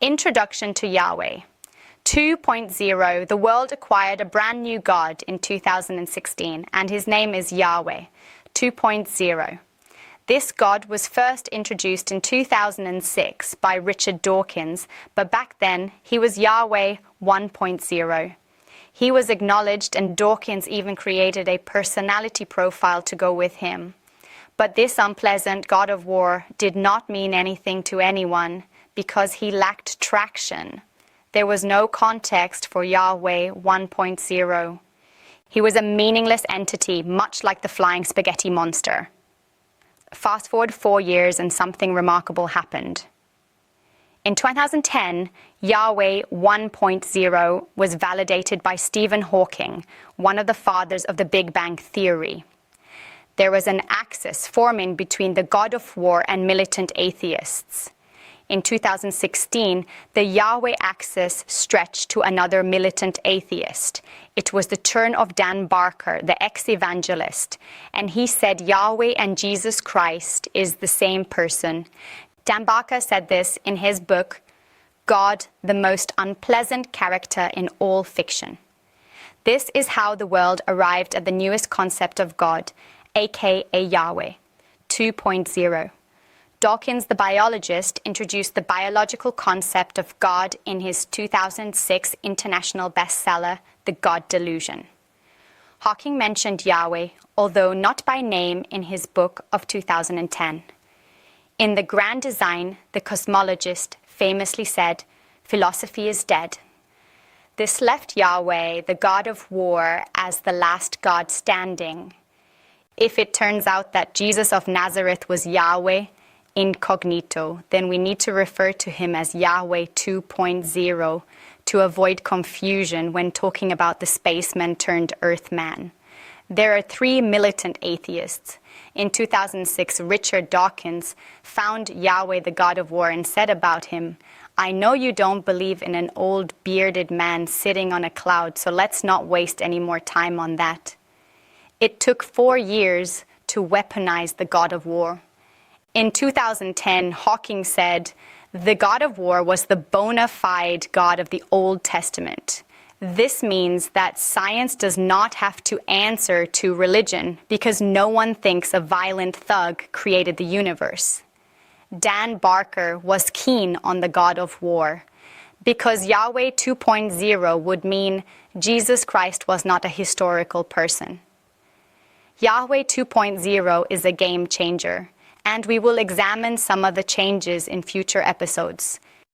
Introduction to Yahweh. 2.0, the world acquired a brand new God in 2016, and his name is Yahweh. 2.0. This God was first introduced in 2006 by Richard Dawkins, but back then he was Yahweh 1.0. He was acknowledged, and Dawkins even created a personality profile to go with him. But this unpleasant God of war did not mean anything to anyone because he lacked traction. There was no context for Yahweh 1.0. He was a meaningless entity, much like the flying spaghetti monster. Fast forward 4 years and something remarkable happened. In 2010, Yahweh 1.0 was validated by Stephen Hawking, one of the fathers of the Big Bang Theory. There was an axis forming between the God of war and militant atheists. In 2016, the Yahweh axis stretched to another militant atheist. It was the turn of Dan Barker, the ex-evangelist, and he said Yahweh and Jesus Christ is the same person. Dan Barker said this in his book, God, the Most Unpleasant Character in All Fiction. This is how the world arrived at the newest concept of God, aka Yahweh 2.0. Dawkins, the biologist, introduced the biological concept of God in his 2006 international bestseller, The God Delusion. Hawking mentioned Yahweh, although not by name, in his book of 2010. In The Grand Design, the cosmologist famously said, "Philosophy is dead." This left Yahweh, the God of war, as the last God standing. If it turns out that Jesus of Nazareth was Yahweh, incognito, then we need to refer to him as Yahweh 2.0 to avoid confusion when talking about the spaceman turned earthman. There are 3 militant atheists. In 2006, Richard Dawkins found Yahweh the God of war and said about him, "I know you don't believe in an old bearded man sitting on a cloud, so let's not waste any more time on that." It took 4 years to weaponize the God of war. In 2010, Hawking said, "The God of war was the bona fide God of the Old Testament." This means that science does not have to answer to religion because no one thinks a violent thug created the universe. Dan Barker was keen on the God of war because Yahweh 2.0 would mean Jesus Christ was not a historical person. Yahweh 2.0 is a game changer, and we will examine some of the changes in future episodes.